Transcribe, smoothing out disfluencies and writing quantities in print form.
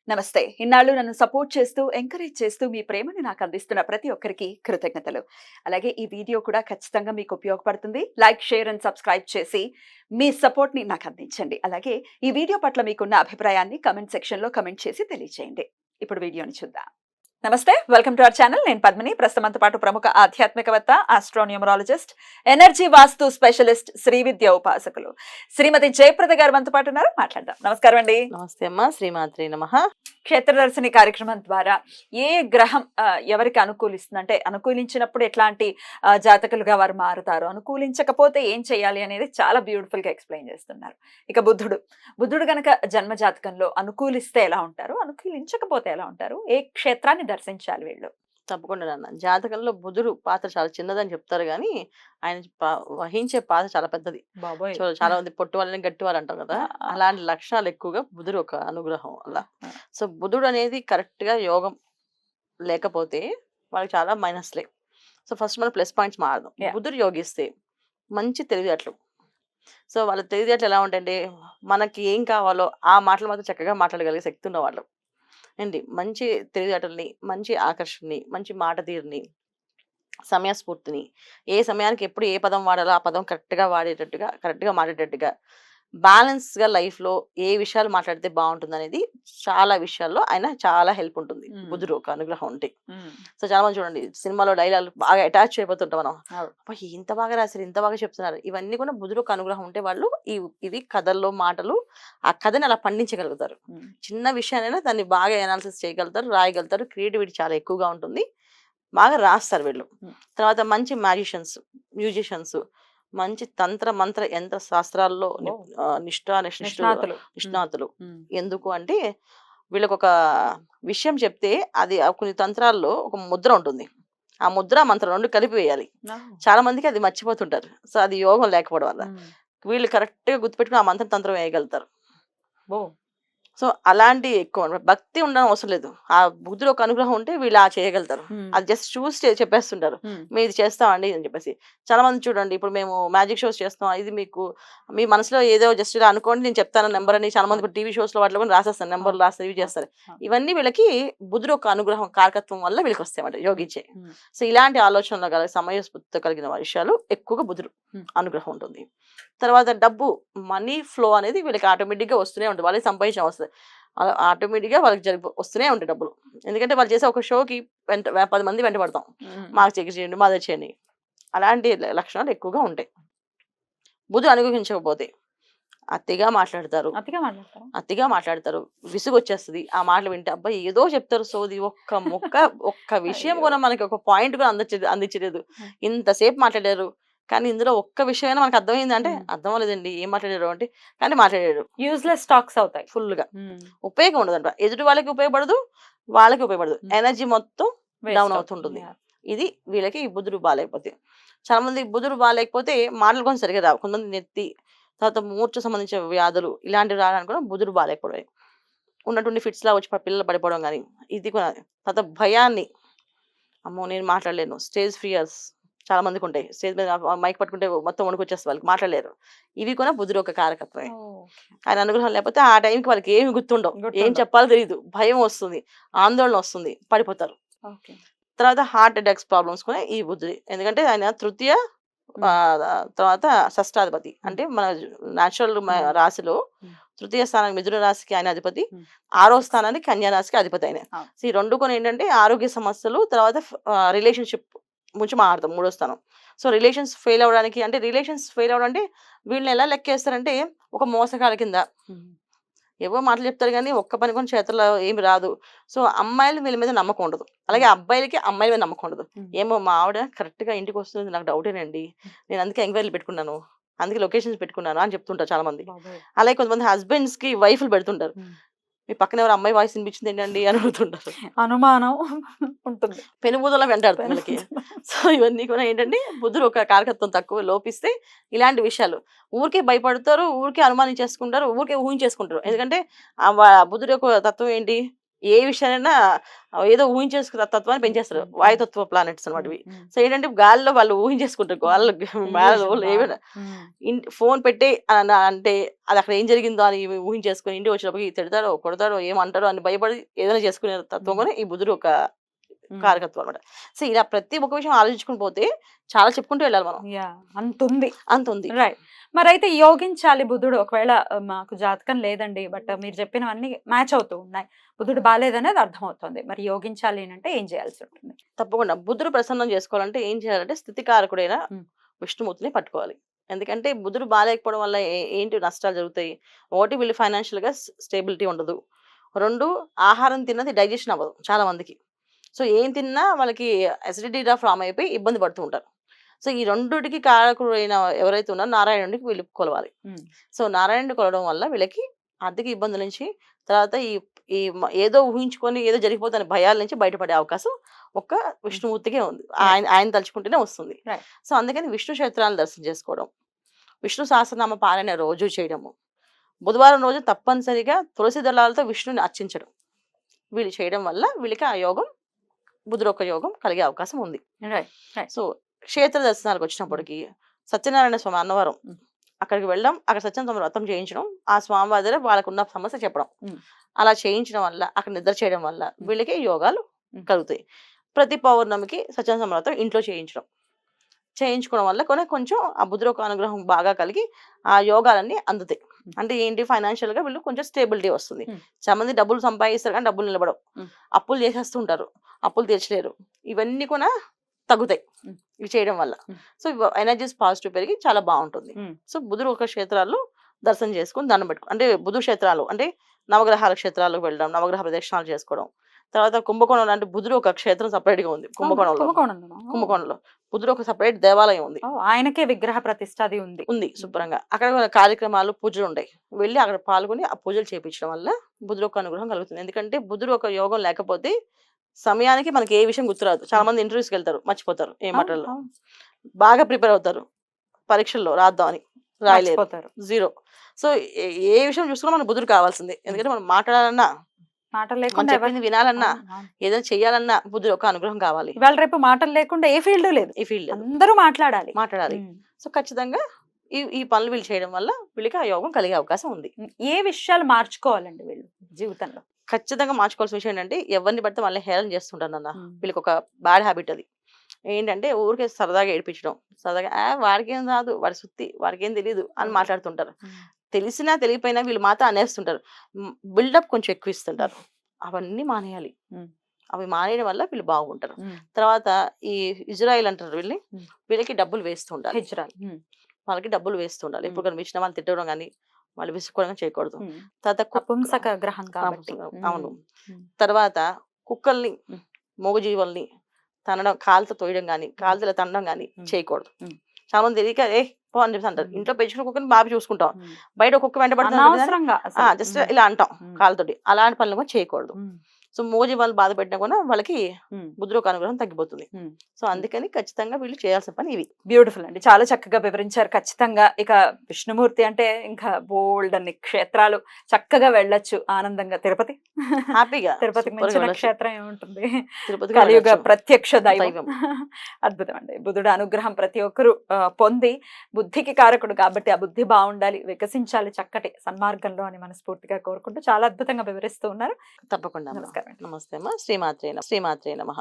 నమస్తే. ఇన్నాళ్ళు నన్ను సపోర్ట్ చేస్తూ, ఎంకరేజ్ చేస్తూ మీ ప్రేమని నాకు అందిస్తున్న ప్రతి ఒక్కరికి కృతజ్ఞతలు. అలాగే ఈ వీడియో కూడా ఖచ్చితంగా మీకు ఉపయోగపడుతుంది. లైక్, షేర్ అండ్ సబ్స్క్రైబ్ చేసి మీ సపోర్ట్‌ని నాకు అందించండి. అలాగే ఈ వీడియో పట్ల మీకున్న అభిప్రాయాన్ని కామెంట్ సెక్షన్‌లో కామెంట్ చేసి తెలియజేయండి. ఇప్పుడు వీడియోని చూద్దాం. నమస్తే. Welcome to our channel. నేను పద్మిని. ప్రస్తుతం మనతో పాటు ప్రముఖ ఆధ్యాత్మికవేత్త, ఆస్ట్రోన్యూమరాలజిస్ట్, ఎనర్జీ వాస్తు స్పెషలిస్ట్, శ్రీ విద్య ఉపాసకులు శ్రీమతి జయప్రద గారు మనతో పాటు ఉన్నారు. మాట్లాడదాం. నమస్కారం అండి. నమస్తే అమ్మా. శ్రీమాత్రే నమః. క్షేత్రదర్శిని కార్యక్రమం ద్వారా ఏ గ్రహం ఎవరికి అనుకూలిస్తుంది, అంటే అనుకూలించినప్పుడు ఎట్లాంటి జాతకులుగా వారు మారుతారు, అనుకూలించకపోతే ఏం చేయాలి అనేది చాలా బ్యూటిఫుల్ గా ఎక్స్ప్లెయిన్ చేస్తున్నారు. ఇక బుద్ధుడు గనక జన్మ జాతకంలో అనుకూలిస్తే ఎలా ఉంటారు, అనుకూలించకపోతే ఎలా ఉంటారు, ఏ క్షేత్రాన్ని దర్శించాలి వీళ్ళు? తప్పకుండా నాన్న. జాతకంలో బుధుడు పాత్ర చాలా చిన్నదని చెప్తారు గాని, ఆయన వహించే పాత్ర చాలా పెద్దది. బాబోయ్. చాలా మంది పొట్టి వాళ్ళని గట్టి వాళ్ళు అంటాం కదా, అలాంటి లక్షణాలు ఎక్కువగా బుధుడు ఒక అనుగ్రహం అలా. సో బుధుడు అనేది కరెక్ట్ గా యోగం లేకపోతే వాళ్ళకి చాలా మైనస్లే. సో ఫస్ట్ మనం ప్లస్ పాయింట్స్ మారదాం. బుధుడు యోగిస్తే మంచి తెలివితేటలు. సో వాళ్ళ తెలివితేటలు ఎలా ఉంటాయంటే, మనకి ఏం కావాలో ఆ మాటలు మాత్రం చక్కగా మాట్లాడగలిగే శక్తి ఉన్నవాళ్ళు అండి. మంచి తెలివితేటల్ని, మంచి ఆకర్షణని, మంచి మాట తీరుని, సమయస్ఫూర్తిని, ఏ సమయానికి ఎప్పుడు ఏ పదం వాడాలో ఆ పదం కరెక్ట్గా వాడేటట్టుగా, కరెక్ట్గా మాట్లాడేటట్టుగా, బ్యాలెన్స్గా లైఫ్లో ఏ విషయాలు మాట్లాడితే బాగుంటుంది అనేది చాలా విషయాల్లో ఆయన చాలా హెల్ప్ ఉంటుంది. బుధుడు ఒక అనుగ్రహం ఉంటే. సో చాలా మంది చూడండి, సినిమాలో డైలాగ్ బాగా అటాచ్ అయిపోతుంటాం మనం. అబ్బా ఇంత బాగా రాశారు, ఇంత బాగా చెప్తున్నారు. ఇవన్నీ కూడా బుధుడు ఒక అనుగ్రహం ఉంటే వాళ్ళు ఇవి కథల్లో మాటలు, ఆ కథని అలా పండించగలుగుతారు. చిన్న విషయానైనా దాన్ని బాగా అనాలిసిస్ చేయగలుగుతారు, రాయగలుగుతారు. క్రియేటివిటీ చాలా ఎక్కువగా ఉంటుంది, బాగా రాస్తారు వీళ్ళు. తర్వాత మంచి మ్యూజిషియన్స్, మంచి తంత్ర మంత్ర యంత్ర శాస్త్రాల్లో నిష్ణాతులు. ఎందుకు అంటే వీళ్ళకి ఒక విషయం చెప్తే అది కొన్ని తంత్రాల్లో ఒక ముద్ర ఉంటుంది. ఆ ముద్ర మంత్రం రెండు కలిపి వేయాలి. చాలా మందికి అది మర్చిపోతుంటారు. సో అది యోగం లేకపోవడం వల్ల వీళ్ళు కరెక్ట్ గా గుర్తుపెట్టుకుని ఆ మంత్రం తంత్రం వేయగలుగుతారు. సో అలాంటి ఎక్కువ భక్తి ఉండడం అవసరం లేదు. ఆ బుద్ధుడు ఒక అనుగ్రహం ఉంటే వీళ్ళు ఆ చేయగలుగుతారు. అది జస్ట్ చూసి చెప్పేస్తుంటారు, మేము ఇది చేస్తామండి అని చెప్పేసి. చాలా మంది చూడండి, ఇప్పుడు మేము మ్యాజిక్ షోస్ చేస్తాం, ఇది మీకు మీ మనసులో ఏదో జస్ట్ ఇలా అనుకోండి, నేను చెప్తాను నెంబర్ అని. చాలా మంది టీవీ షోస్ లో వాటిలో కూడా రాసేస్తారు, నెంబర్లు రాస్తారు, ఇవి చేస్తారు. ఇవన్నీ వీళ్ళకి బుద్ధుడు ఒక అనుగ్రహం, కారకత్వం వల్ల వీళ్ళకి వస్తాయన్నమాట, యోగించే. సో ఇలాంటి ఆలోచనలు కలిగి సమయస్ఫూర్తితో కలిగిన విషయాలు ఎక్కువగా బుద్ధుడు అనుగ్రహం ఉంటుంది. తర్వాత డబ్బు, మనీ ఫ్లో అనేది వీళ్ళకి ఆటోమేటిక్ గా వస్తూనే ఉంటుంది. వాళ్ళకి సంపాదించడం వస్తుంది, ఆటోమేటిక్ గా వాళ్ళకి వస్తూనే ఉంటాయి డబ్బులు. ఎందుకంటే వాళ్ళు చేసే ఒక షోకి 10 మంది వెంట పడతాం, మాకు చెక్ చేయండి, మాది చేయండి. అలాంటి లక్షణాలు ఎక్కువగా ఉంటాయి. బుధుడు అనుగ్రహించకపోతే అతిగా మాట్లాడతారు, విసుగు వచ్చేస్తుంది. ఆ మాటలు వింటే అబ్బా ఏదో చెప్తారు సోది, ఒక్క విషయం కూడా మనకి ఒక పాయింట్ కూడా అందించలేదు. ఇంతసేపు మాట్లాడారు కానీ ఇందులో ఒక్క విషయమైనా మనకు అర్థమైంది అంటే, అర్థం అవ్వలేదండి, ఏం మాట్లాడారు అంటే, కానీ మాట్లాడాడు. యూజ్లెస్ టాక్స్ అవుతాయి ఫుల్ గా. ఉపయోగం ఉండదంట, ఎదుటి వాళ్ళకి ఉపయోగపడదు, వాళ్ళకి ఉపయోగపడదు, ఎనర్జీ మొత్తం డౌన్ అవుతుంటుంది. ఇది వీళ్ళకి ఈ బుధుడు బాగాలేకపోతే. చాలా మంది బుధుడు బాగాలేకపోతే మాటలు కొంచెం సరిగా రావు. కొంతమంది నెత్తి, తర్వాత మూర్ఛ సంబంధించిన వ్యాధులు ఇలాంటివి రావడానికి కూడా బుధుడు బాగాలేకపోవడం, ఉన్నటువంటి ఫిట్స్ లా వచ్చి పిల్లలు పడిపోవడం కానీ ఇది కూడా. తర్వాత భయాన్ని, అమ్మో నేను మాట్లాడలేను, స్టేజ్ ఫియర్స్ చాలా మందికి ఉంటాయి. స్టేజ్ మీద మైక్ పట్టుకుంటే మొత్తం వణుకొచ్చేస్తుంది, వాళ్ళకి మాట్లాడలేరు. ఇవి కూడా బుధుడు ఒక కారకత్వమే. ఆయన అనుగ్రహం లేకపోతే ఆ టైంకి వాళ్ళకి ఏమి గుర్తుండవు, ఏం చెప్పాలో తెలియదు, భయం వస్తుంది, ఆందోళన వస్తుంది, పడిపోతారు. తర్వాత హార్ట్ అటాక్స్ ప్రాబ్లమ్స్ కూడా ఈ బుద్ధుడి. ఎందుకంటే ఆయన తృతీయ తర్వాత షష్టాధిపతి. అంటే మన న్యాచురల్ రాశిలో తృతీయ స్థానానికి మిథున రాశికి ఆయన అధిపతి, 6వ స్థానానికి కన్యా రాశికి అధిపతి ఆయన. ఈ రెండు కొన్ని ఏంటంటే ఆరోగ్య సమస్యలు, తర్వాత రిలేషన్షిప్ ముంచి మారుతాం 3వ స్థానం. సో రిలేషన్స్ ఫెయిల్ అవ్వడానికి, అంటే వీళ్ళని ఎలా లెక్కేస్తారంటే ఒక మోసగాళ్ళ కింద. ఏవో మాటలు చెప్తారు కానీ ఒక్క పని కొన్ని చేతుల్లో ఏమి రాదు. సో అమ్మాయిలు వీళ్ళ మీద నమ్మకం ఉండదు, అలాగే అబ్బాయిలకి అమ్మాయిల మీద నమ్మకం ఉండదు. ఏమో మా ఆవిడ కరెక్ట్ గా ఇంటికి వస్తుంది, నాకు డౌటేనండి, నేను అందుకే ఎంక్వైరీలు పెట్టుకున్నాను, అందుకే లొకేషన్స్ పెట్టుకున్నాను అని చెప్తుంటారు చాలా మంది. అలాగే కొంతమంది హస్బెండ్స్ కి వైఫ్లు పెడుతుంటారు, మీ పక్కన ఎవరు అమ్మాయి వాయిస్ వినిపించింది ఏంటండి అని అడుగుతుంటారు, అనుమానం ఉంటుంది, పెనుబూదలా వెంటాడుతుంది వీళ్ళకి. సో ఇవన్నీ కూడా ఏంటంటే బుధుడు ఒక కారకత్వం తక్కువ లోపిస్తే ఇలాంటి విషయాలు ఊరికే భయపడతారు, ఊరికే అనుమానించేసుకుంటారు, ఊరికే ఊహించేసుకుంటారు. ఎందుకంటే బుధుడు యొక్క తత్వం ఏంటి, ఏ విషయాలైనా ఏదో ఊహించేసుకున్న తత్వాన్ని పెంచేస్తారు. వాయుతత్వ ప్లానెట్స్ అనమాట ఇవి. సో ఏంటంటే గాలిలో వాళ్ళు ఊహించేసుకుంటారు. వాళ్ళు ఏమైనా ఫోన్ పెట్టి అంటే అది అక్కడ ఏం జరిగిందో అని ఊహించేసుకుని ఇంటికి వచ్చినప్పటికి తిడతారో కొడతారో ఏమంటారో అని భయపడి ఏదైనా చేసుకునే తత్వం కూడా ఈ బుధుడు ఒక కారకత్వం అనమాట. సో ఇలా ప్రతి ఒక్క విషయం ఆలోచించుకుని పోతే చాలా చెప్పుకుంటూ వెళ్ళాలి మనం. అంత ఉంది. రైట్. మరైతే యోగించాలి బుధుడు ఒకవేళ మాకు జాతకం లేదండి, బట్ మీరు చెప్పినవన్నీ మ్యాచ్ అవుతూ ఉన్నాయి, బుధుడు బాలేదనేది అర్థమవుతుంది, మరి యోగించాలి అంటే ఏం చేయాల్సి ఉంటుంది? తప్పకుండా బుధుడు ప్రసన్నం చేసుకోవాలంటే ఏం చేయాలంటే స్థితికారకుడైన విష్ణుమూర్తిని పట్టుకోవాలి. ఎందుకంటే బుధుడు బాగాలేకపోవడం వల్ల ఏంటి నష్టాలు జరుగుతాయి. ఒకటి వీళ్ళు ఫైనాన్షియల్ గా స్టేబిలిటీ ఉండదు. 2 ఆహారం తిన్నది డైజెషన్ అవ్వదు చాలా మందికి. సో ఏం తిన్నా వాళ్ళకి అసిడిటీ ఫామ్ అయిపోయి ఇబ్బంది పడుతూ ఉంటారు. సో ఈ రెండుటికి కారకుడైన ఎవరైతే ఉన్నారో నారాయణుడికి వీళ్ళు కొలవాలి. సో నారాయణుడి కొలవడం వల్ల వీళ్ళకి ఆర్థిక ఇబ్బందుల నుంచి, తర్వాత ఈ ఏదో ఊహించుకొని ఏదో జరిగిపోతున్న భయాల నుంచి బయటపడే అవకాశం ఒక్క విష్ణుమూర్తికే ఉంది. ఆయన తలుచుకుంటేనే వస్తుంది. సో అందుకని విష్ణు క్షేత్రాలను దర్శనం చేసుకోవడం, విష్ణు సహస్రనామ పారాయణ రోజు చేయడము, బుధవారం రోజు తప్పనిసరిగా తులసి దళాలతో విష్ణుని అర్చించడం, వీళ్ళు చేయడం వల్ల వీళ్ళకి ఆ యోగం బుధుడు ఒక యోగం కలిగే అవకాశం ఉంది. సో క్షేత్ర దర్శనాలకు వచ్చినప్పటికీ సత్యనారాయణ స్వామి అన్నవరం అక్కడికి వెళ్ళడం, అక్కడ సత్యనారాయణ వ్రతం చేయించడం, ఆ స్వామివారి దగ్గర వాళ్ళకు ఉన్న సమస్య చెప్పడం, అలా చేయించడం వల్ల అక్కడ నిద్ర చేయడం వల్ల వీళ్ళకి యోగాలు కలుగుతాయి. ప్రతి పౌర్ణమికి సత్యనారాయణ వ్రతం ఇంట్లో చేయించుకోవడం వల్ల కొంచెం ఆ బుధుడు ఒక అనుగ్రహం బాగా కలిగి ఆ యోగాలన్నీ అందుతాయి. అంటే ఏంటి, ఫైనాన్షియల్ గా వీళ్ళు కొంచెం స్టేబిలిటీ వస్తుంది. చాలా మంది డబ్బులు సంపాదిస్తారు కానీ డబ్బులు నిలబడవు, అప్పులు చేసేస్తుంటారు, అప్పులు తీర్చలేరు. ఇవన్నీ కూడా తగ్గుతాయి ఇవి చేయడం వల్ల. సో ఎనర్జీస్ పాజిటివ్ పెరిగి చాలా బాగుంటుంది. సో బుధుడు ఒక క్షేత్రాల్లో దర్శనం చేసుకుని దండం పెట్టుకో, అంటే బుధుడు క్షేత్రాలు అంటే నవగ్రహాల క్షేత్రాలకు వెళ్ళడం, నవగ్రహ ప్రదక్షిణాలు చేసుకోవడం. తర్వాత కుంభకోణం అంటే బుధుడు ఒక క్షేత్రం సపరేట్ గా ఉంది. కుంభకోణంలో బుధుడు ఒక సపరేట్ దేవాలయం ఉంది. ఆయనకే విగ్రహ ప్రతిష్ట అది ఉంది శుభ్రంగా. అక్కడ కార్యక్రమాలు పూజలు ఉంటాయి. వెళ్ళి అక్కడ పాల్గొని ఆ పూజలు చేయించడం వల్ల బుధుడు ఒక అనుగ్రహం కలుగుతుంది. ఎందుకంటే బుధుడు ఒక యోగం లేకపోతే సమయానికి మనకి ఏ విషయం గుర్తురాదు. చాలా మంది ఇంటర్వ్యూస్కి వెళ్తారు, మర్చిపోతారు ఏ మాటల్లో. బాగా ప్రిపేర్ అవుతారు పరీక్షల్లో రాద్దాం అని, రాయలేరు, 0. సో ఏ విషయం చూసుకున్నా మన బుధుడు కావాల్సిందే. ఎందుకంటే మనం మాట్లాడాలన్నా, మనం చెప్పింది వినాలన్నా, ఏదైనా చెయ్యాలన్నా బుధుడు ఒక అనుగ్రహం కావాలి. ఇవాళ రేపు మాటలు లేకుండా ఏ ఫీల్డ్ లేదు, అందరూ మాట్లాడాలి. సో ఖచ్చితంగా ఈ పనులు వీళ్ళు చేయడం వల్ల వీళ్ళకి ఆ యోగం కలిగే అవకాశం ఉంది. ఏ విషయాలు మార్చుకోవాలండి వీళ్ళు జీవితంలో? ఖచ్చితంగా మార్చుకోవాల్సిన విషయం ఏంటంటే, ఎవరిని పడితే వాళ్ళని హేళన చేస్తుంటారు అన్న. వీళ్ళకి ఒక బ్యాడ్ హ్యాబిట్ అది. ఏంటంటే ఊరికే సరదాగా ఏడిపించడం, సరదాగా వాడికి ఏం రాదు, వాడి సుత్తి, వాడికి ఏం తెలియదు అని మాట్లాడుతుంటారు. తెలిసినా తెలియపోయినా వీళ్ళు మాత్రం అనేస్తుంటారు. బిల్డప్ కొంచెం ఎక్కువ ఇస్తుంటారు. అవన్నీ మానేయాలి. అవి మానేయడం వల్ల వీళ్ళు బాగుంటారు. తర్వాత ఈ ఇజ్రాయిల్ అంటారు, వీళ్ళకి డబ్బులు వేస్తుండాలి. వాళ్ళకి డబ్బులు వేస్తుండాలి. ఎప్పుడు కనిపించిన వాళ్ళు తిట్టడం కానీ వాళ్ళు విసుక్కోవడం చేయకూడదు. తర్వాత గ్రహం కాబట్టి అవును. తర్వాత కుక్కల్ని, మూగజీవుల్ని తనడం, కాలుతో తోయడం కానీ కాలుతో తనడం కానీ చేయకూడదు. చాలా మంది తెలియక పో అని చెప్పి అంటారు. ఇంట్లో పెంచుకున్న కుక్కని బాగా చూసుకుంటాం, బయట కుక్క వెంట పడుతుంది జస్ట్ ఇలా అంటాం కాలుతోటి. అలాంటి పనులు కూడా చేయకూడదు. సో మోజీ వాళ్ళు బాధ పెట్టినా కూడా వాళ్ళకి బుధుడు ఒక అనుగ్రహం తగ్గిపోతుంది. సో అందుకని ఖచ్చితంగా వీళ్ళు చేయాల్సిన పని ఇవి. బ్యూటిఫుల్ అండి, చాలా చక్కగా వివరించారు. ఖచ్చితంగా ఇక విష్ణుమూర్తి అంటే ఇంకా బోల్డ్ అన్ని క్షేత్రాలు చక్కగా వెళ్ళొచ్చు ఆనందంగా. తిరుపతి హ్యాపీగా, తిరుపతికి మించిన క్షేత్రం ఏముంటుంది? తిరుపతి కలియుగ ప్రత్యక్ష దైవం. అద్భుతం అండి. బుధుడు అనుగ్రహం ప్రతి ఒక్కరు పొంది, బుద్ధికి కారకుడు కాబట్టి ఆ బుద్ధి బాగుండాలి, వికసించాలి చక్కటి సన్మార్గంలో అని మనస్ఫూర్తిగా కోరుకుంటూ చాలా అద్భుతంగా వివరిస్తూ ఉన్నారు. తప్పకుండా. నమస్తే అమ్మా. శ్రీమాత్రే నమః.